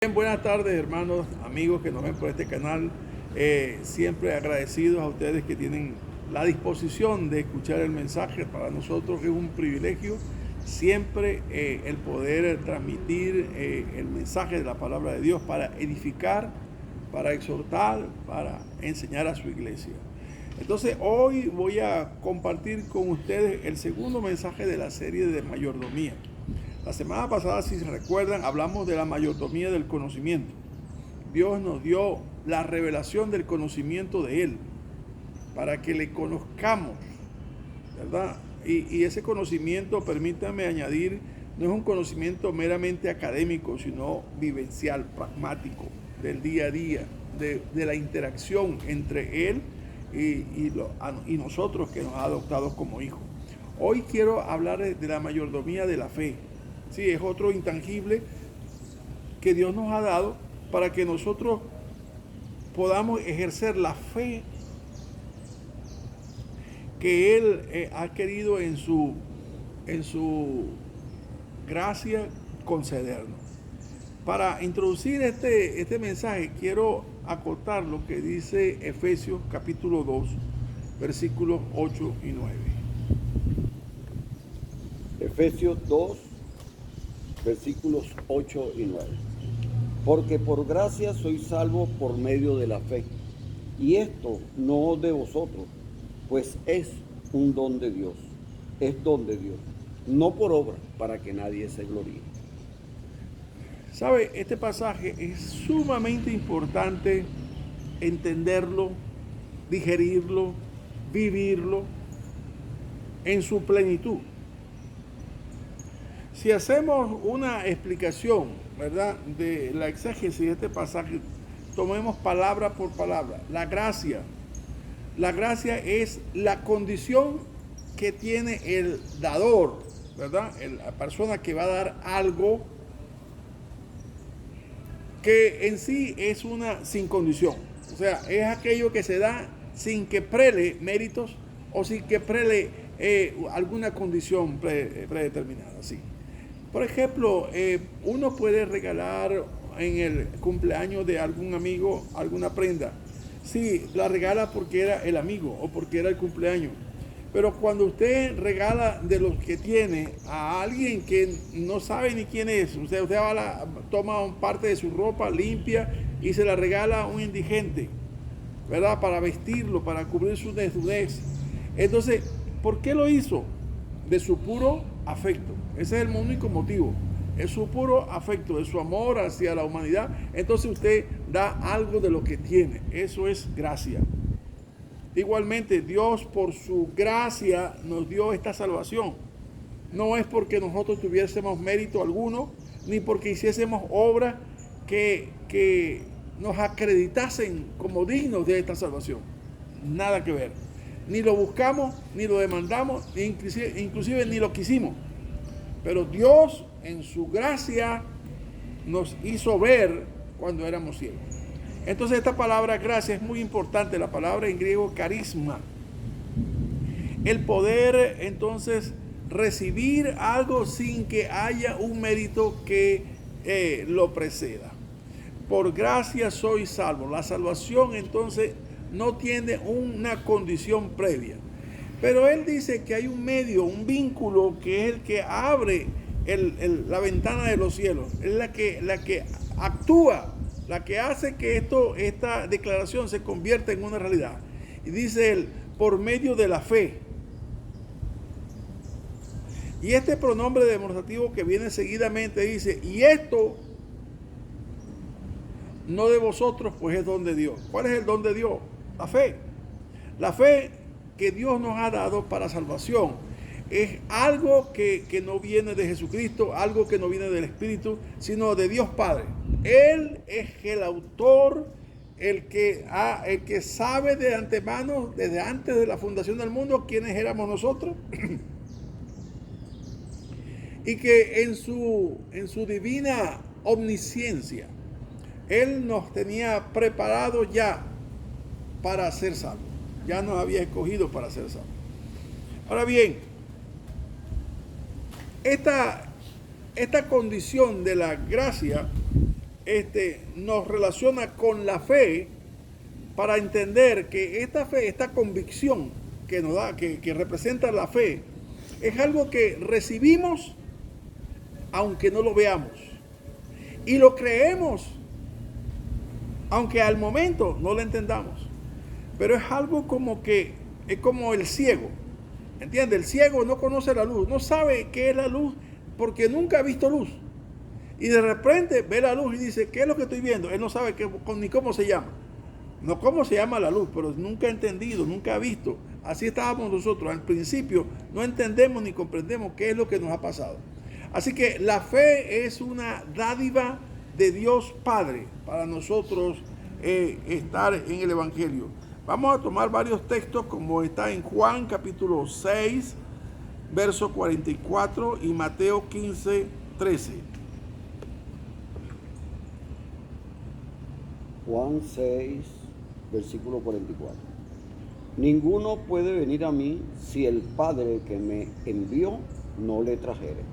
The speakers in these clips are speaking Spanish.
Bien, buenas tardes, hermanos, amigos que nos ven por este canal. Siempre agradecidos a ustedes que tienen la disposición de escuchar el mensaje. Para nosotros es un privilegio siempre el poder transmitir el mensaje de la palabra de Dios para edificar, para exhortar, para enseñar a su iglesia. Entonces hoy voy a compartir con ustedes el segundo mensaje de la serie de mayordomía. La semana pasada, si se recuerdan, hablamos de la mayordomía del conocimiento. Dios nos dio la revelación del conocimiento de Él para que le conozcamos, ¿verdad? Y ese conocimiento, permítame añadir, no es un conocimiento meramente académico, sino vivencial, pragmático, del día a día, de la interacción entre Él y nosotros que nos ha adoptado como hijos. Hoy quiero hablar de la mayordomía de la fe. Sí, es otro intangible que Dios nos ha dado para que nosotros podamos ejercer la fe que Él ha querido en su gracia concedernos. Para introducir este mensaje quiero acotar lo que dice Efesios capítulo 2, versículos 8 y 9. Efesios 2, versículos 8 y 9. Porque por gracia sois salvos por medio de la fe, y esto no de vosotros, pues es un don de Dios, es don de Dios, no por obra, para que nadie se gloríe. ¿Sabe? Este pasaje es sumamente importante entenderlo, digerirlo, vivirlo en su plenitud. Si hacemos una explicación, ¿verdad?, de la exégesis de este pasaje, tomemos palabra por palabra. La gracia es la condición que tiene el dador, ¿verdad?, la persona que va a dar algo que en sí es una sin condición. O sea, es aquello que se da sin que prele méritos o sin que prele alguna condición predeterminada, ¿sí? Por ejemplo, uno puede regalar en el cumpleaños de algún amigo alguna prenda. Sí, la regala porque era el amigo o porque era el cumpleaños. Pero cuando usted regala de los que tiene a alguien que no sabe ni quién es, usted toma parte de su ropa limpia y se la regala a un indigente, ¿verdad? Para vestirlo, para cubrir su desnudez. Entonces, ¿por qué lo hizo? De su puro afecto. Ese es el único motivo. Es su puro afecto, de su amor hacia la humanidad. Entonces usted da algo de lo que tiene. Eso es gracia. Igualmente, Dios por su gracia nos dio esta salvación. No es porque nosotros tuviésemos mérito alguno, ni porque hiciésemos obras que nos acreditasen como dignos de esta salvación. Nada que ver. Ni lo buscamos, ni lo demandamos, inclusive ni lo quisimos. Pero Dios en su gracia nos hizo ver cuando éramos ciegos. Entonces esta palabra gracia es muy importante, la palabra en griego carisma. El poder entonces recibir algo sin que haya un mérito que lo preceda. Por gracia soy salvo. La salvación entonces no tiene una condición previa. Pero él dice que hay un medio, un vínculo que es el que abre la ventana de los cielos. Es la que actúa, la que hace que esta declaración se convierta en una realidad. Y dice él, por medio de la fe. Y este pronombre demostrativo que viene seguidamente dice, y esto no de vosotros, pues es don de Dios. ¿Cuál es el don de Dios? La fe. La fe que Dios nos ha dado para salvación es algo que no viene de Jesucristo, algo que no viene del Espíritu, sino de Dios Padre. Él es el autor, el que sabe de antemano, desde antes de la fundación del mundo, quiénes éramos nosotros. Y que en su divina omnisciencia, Él nos tenía preparados ya para ser salvos. Ya nos había escogido para ser salvos. Ahora bien, esta condición de la gracia nos relaciona con la fe para entender que esta fe, esta convicción que nos da, que representa la fe, es algo que recibimos aunque no lo veamos. Y lo creemos aunque al momento no lo entendamos. Pero es algo como que es como el ciego. ¿Entiendes? El ciego no conoce la luz, no sabe qué es la luz porque nunca ha visto luz. Y de repente ve la luz y dice, ¿qué es lo que estoy viendo? Él no sabe ni cómo se llama. No cómo se llama la luz, pero nunca ha entendido, nunca ha visto. Así estábamos nosotros. Al principio no entendemos ni comprendemos qué es lo que nos ha pasado. Así que la fe es una dádiva de Dios Padre para nosotros estar en el Evangelio. Vamos a tomar varios textos como está en Juan capítulo 6, verso 44 y Mateo 15, 13. Juan 6, versículo 44. Ninguno puede venir a mí si el Padre que me envió no le trajere,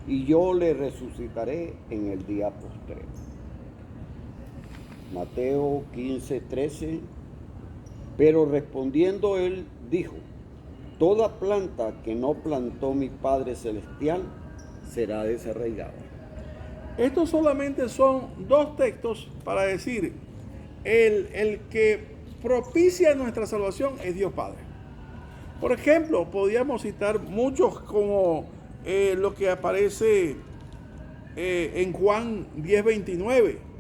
y yo le resucitaré en el día postrero. Mateo 15, 13. Pero respondiendo él dijo, toda planta que no plantó mi Padre Celestial será desarraigada. Estos solamente son dos textos para decir, el que propicia nuestra salvación es Dios Padre. Por ejemplo, podríamos citar muchos como lo que aparece en Juan 10:29,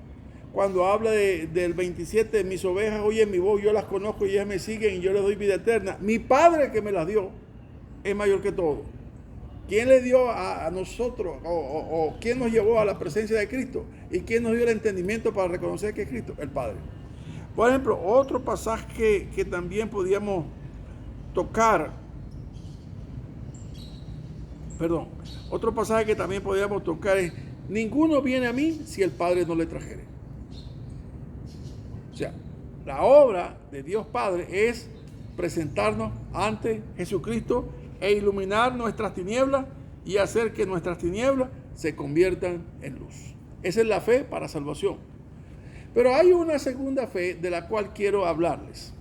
cuando habla del 27, mis ovejas oyen mi voz, yo las conozco y ellas me siguen y yo les doy vida eterna. Mi Padre que me las dio es mayor que todo. ¿Quién le dio a nosotros o quién nos llevó a la presencia de Cristo? ¿Y quién nos dio el entendimiento para reconocer que es Cristo? El Padre. Por ejemplo, otro pasaje que también podíamos tocar, otro pasaje que también podríamos tocar es, ninguno viene a mí si el Padre no le trajere. O sea, la obra de Dios Padre es presentarnos ante Jesucristo e iluminar nuestras tinieblas y hacer que nuestras tinieblas se conviertan en luz. Esa es la fe para salvación. Pero hay una segunda fe de la cual quiero hablarles.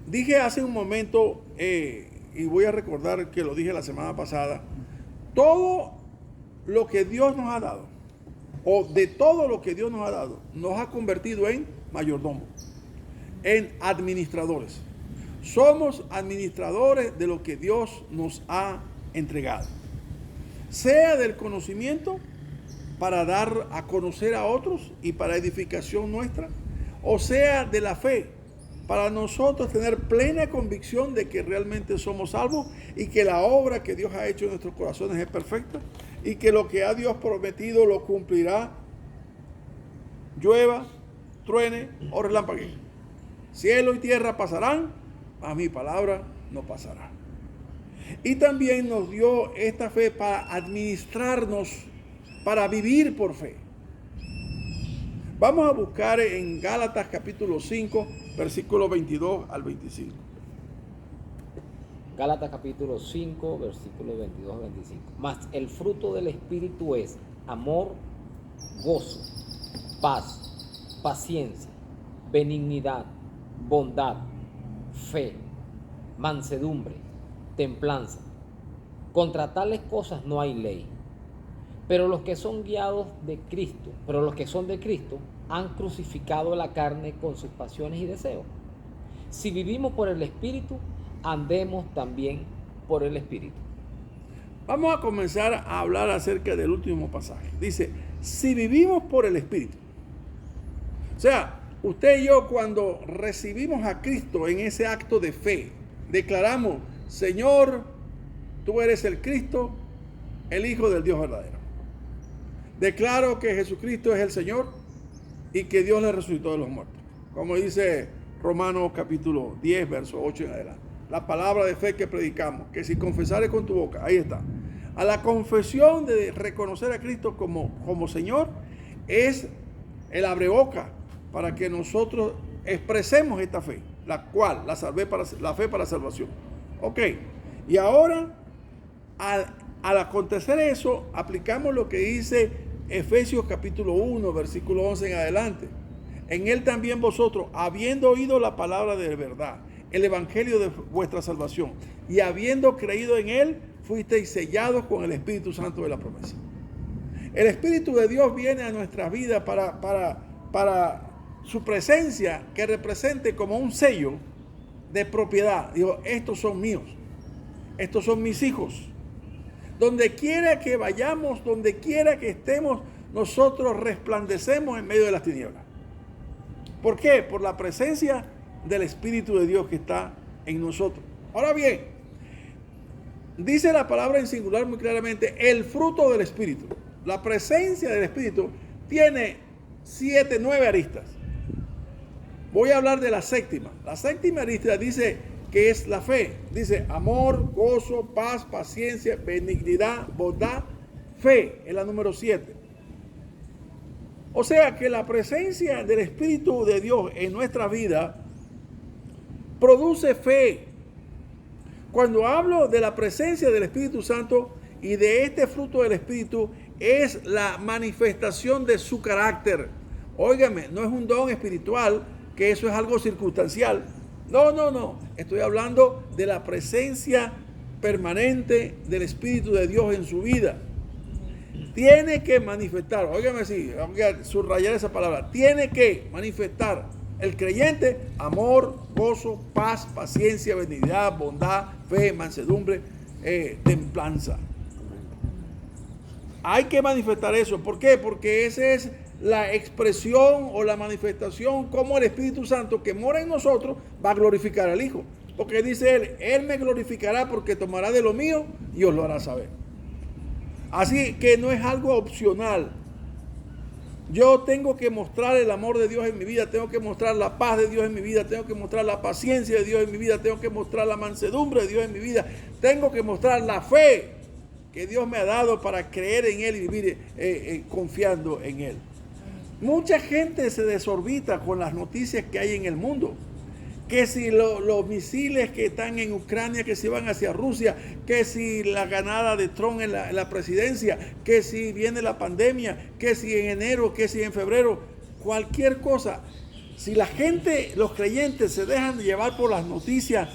Dije hace un momento, y voy a recordar que lo dije la semana pasada, todo lo que Dios nos ha dado, o de todo lo que Dios nos ha dado, nos ha convertido en mayordomos, en administradores. Somos administradores de lo que Dios nos ha entregado. Sea del conocimiento para dar a conocer a otros y para edificación nuestra, o sea de la fe, para nosotros tener plena convicción de que realmente somos salvos y que la obra que Dios ha hecho en nuestros corazones es perfecta y que lo que ha Dios prometido lo cumplirá, llueva, truene o relampaguee. Cielo y tierra pasarán, a mi palabra no pasará. Y también nos dio esta fe para administrarnos, para vivir por fe. Vamos a buscar en Gálatas capítulo 5, versículos 22 al 25. Gálatas capítulo 5, versículos 22 al 25. Mas el fruto del Espíritu es amor, gozo, paz, paciencia, benignidad, bondad, fe, mansedumbre, templanza. Contra tales cosas no hay ley. Pero los que son guiados de Cristo, han crucificado la carne con sus pasiones y deseos. Si vivimos por el Espíritu, andemos también por el Espíritu. Vamos a comenzar a hablar acerca del último pasaje. Dice, si vivimos por el Espíritu. O sea, usted y yo cuando recibimos a Cristo en ese acto de fe, declaramos, Señor, tú eres el Cristo, el Hijo del Dios verdadero. Declaro que Jesucristo es el Señor y que Dios le resucitó de los muertos. Como dice Romanos capítulo 10, verso 8 en adelante. La palabra de fe que predicamos, que si confesares con tu boca, ahí está. A la confesión de reconocer a Cristo como Señor es el abreboca para que nosotros expresemos esta fe, la cual, la fe para salvación. Ok, y ahora al acontecer eso, aplicamos lo que dice Efesios capítulo 1, versículo 11 en adelante. En él también vosotros, habiendo oído la palabra de verdad, el evangelio de vuestra salvación, y habiendo creído en él, fuisteis sellados con el Espíritu Santo de la promesa. El Espíritu de Dios viene a nuestras vidas para su presencia, que represente como un sello de propiedad. Digo, estos son míos, estos son mis hijos. Donde quiera que vayamos, donde quiera que estemos, nosotros resplandecemos en medio de las tinieblas. ¿Por qué? Por la presencia del Espíritu de Dios que está en nosotros. Ahora bien, dice la palabra en singular muy claramente, el fruto del Espíritu. La presencia del Espíritu tiene 9 aristas. Voy a hablar de la séptima. La séptima arista dice que es la fe. Dice amor, gozo, paz, paciencia, benignidad, bondad, fe. Es la número 7. O sea que la presencia del Espíritu de Dios en nuestra vida produce fe. Cuando hablo de la presencia del Espíritu Santo y de este fruto del Espíritu, es la manifestación de su carácter. Óigame, no es un don espiritual, que eso es algo circunstancial. No. Estoy hablando de la presencia permanente del Espíritu de Dios en su vida. Tiene que manifestar, óigame así, voy a subrayar esa palabra, tiene que manifestar el creyente amor, gozo, paz, paciencia, benignidad, bondad, fe, mansedumbre, templanza. Hay que manifestar eso. ¿Por qué? Porque esa es la expresión o la manifestación como el Espíritu Santo que mora en nosotros va a glorificar al Hijo. Porque dice Él me glorificará porque tomará de lo mío y os lo hará saber. Así que no es algo opcional. Yo tengo que mostrar el amor de Dios en mi vida, tengo que mostrar la paz de Dios en mi vida, tengo que mostrar la paciencia de Dios en mi vida, tengo que mostrar la mansedumbre de Dios en mi vida, tengo que mostrar la fe que Dios me ha dado para creer en Él y vivir confiando en Él. Mucha gente se desorbita con las noticias que hay en el mundo. Que si los misiles que están en Ucrania, que si van hacia Rusia, que si la ganada de Trump en la presidencia, que si viene la pandemia, que si en enero, que si en febrero, cualquier cosa. Si la gente, los creyentes se dejan llevar por las noticias,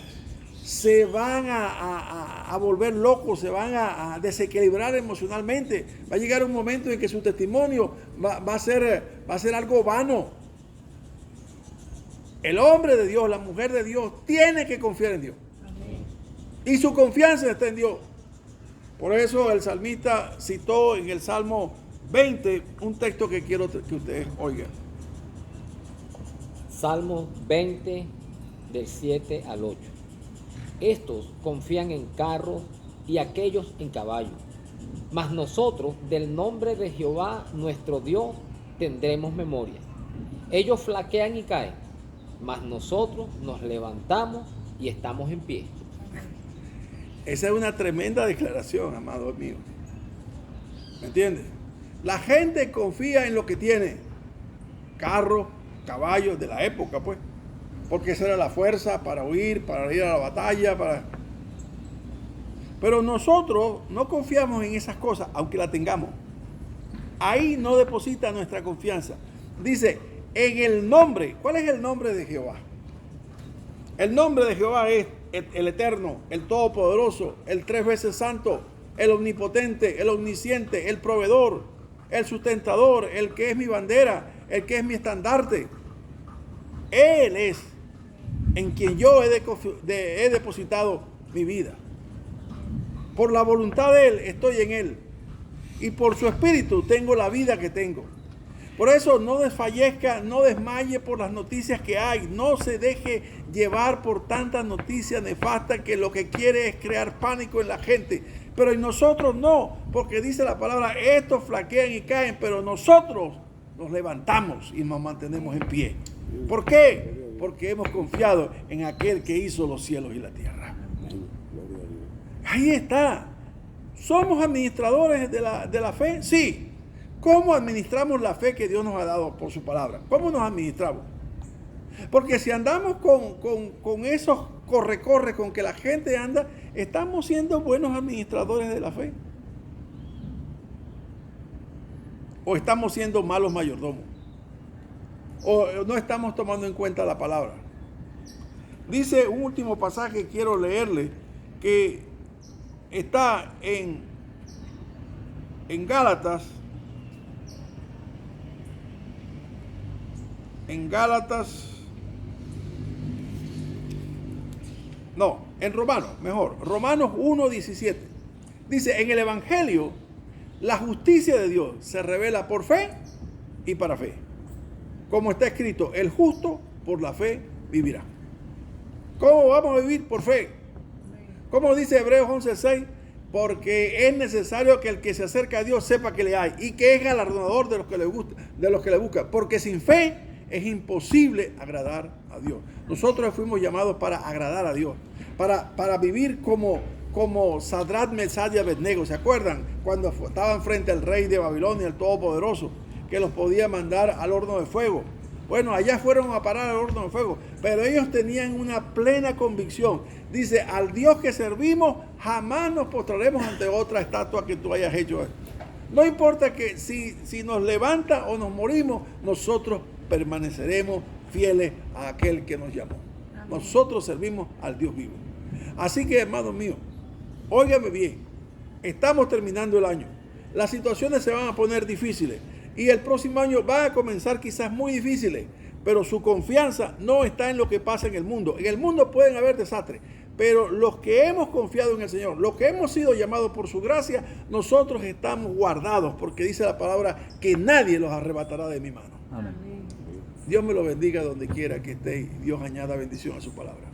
se van a volver locos, se van a desequilibrar emocionalmente. Va a llegar un momento en que su testimonio va a ser algo vano. El hombre de Dios, la mujer de Dios, tiene que confiar en Dios. Amén. Y su confianza está en Dios. Por eso el salmista citó en el Salmo 20 un texto que quiero que ustedes oigan. Salmo 20, del 7 al 8. Estos confían en carros y aquellos en caballos. Mas nosotros, del nombre de Jehová nuestro Dios, tendremos memoria. Ellos flaquean y caen, mas nosotros nos levantamos y estamos en pie. Esa es una tremenda declaración, amados míos. ¿Me entiendes? La gente confía en lo que tiene. Carros, caballos de la época, pues. Porque esa era la fuerza para huir, para ir a la batalla, Pero nosotros no confiamos en esas cosas, aunque la tengamos. Ahí no deposita nuestra confianza. Dice, en el nombre. ¿Cuál es el nombre de Jehová? El nombre de Jehová es el Eterno, el Todopoderoso, el 3 veces Santo, el Omnipotente, el Omnisciente, el Proveedor, el Sustentador, el que es mi bandera, el que es mi estandarte. Él es en quien yo he depositado mi vida. Por la voluntad de Él estoy en Él. Y por su Espíritu tengo la vida que tengo. Por eso no desfallezca, no desmaye por las noticias que hay. No se deje llevar por tantas noticias nefastas que lo que quiere es crear pánico en la gente. Pero en nosotros no, porque dice la palabra, estos flaquean y caen, pero nosotros nos levantamos y nos mantenemos en pie. ¿Por qué? Porque hemos confiado en aquel que hizo los cielos y la tierra. Ahí está. ¿Somos administradores de la fe? Sí. ¿Cómo administramos la fe que Dios nos ha dado por su palabra? ¿Cómo nos administramos? Porque si andamos con esos corre con que la gente anda, estamos siendo buenos administradores de la fe. o estamos siendo malos mayordomos, o no estamos tomando en cuenta la palabra. Dice un último pasaje que quiero leerle, que está en Gálatas, en Romanos, mejor, Romanos 1:17. Dice, en el Evangelio, la justicia de Dios se revela por fe y para fe. Como está escrito, el justo por la fe vivirá. ¿Cómo vamos a vivir? Por fe. Como dice Hebreos 11:6, porque es necesario que el que se acerca a Dios sepa que le hay y que es galardonador de los que le buscan, porque sin fe es imposible agradar a Dios. Nosotros fuimos llamados para agradar a Dios, para vivir como Sadrach, Mesach y Abednego. ¿Se acuerdan? Cuando estaban frente al rey de Babilonia, el Todopoderoso, que los podía mandar al horno de fuego. Bueno, allá fueron a parar al horno de fuego, pero ellos tenían una plena convicción. Dice, al Dios que servimos, jamás nos postraremos ante otra estatua que tú hayas hecho. No importa que si nos levanta o nos morimos, nosotros permaneceremos fieles a aquel que nos llamó. Amén. Nosotros servimos al Dios vivo. Así que, hermanos míos, óigame bien, estamos terminando el año. Las situaciones se van a poner difíciles. Y el próximo año va a comenzar quizás muy difíciles, pero su confianza no está en lo que pasa en el mundo. En el mundo pueden haber desastres, pero los que hemos confiado en el Señor, los que hemos sido llamados por su gracia, nosotros estamos guardados, porque dice la palabra que nadie los arrebatará de mi mano. Amén. Dios me lo bendiga donde quiera que esté y Dios añada bendición a su palabra.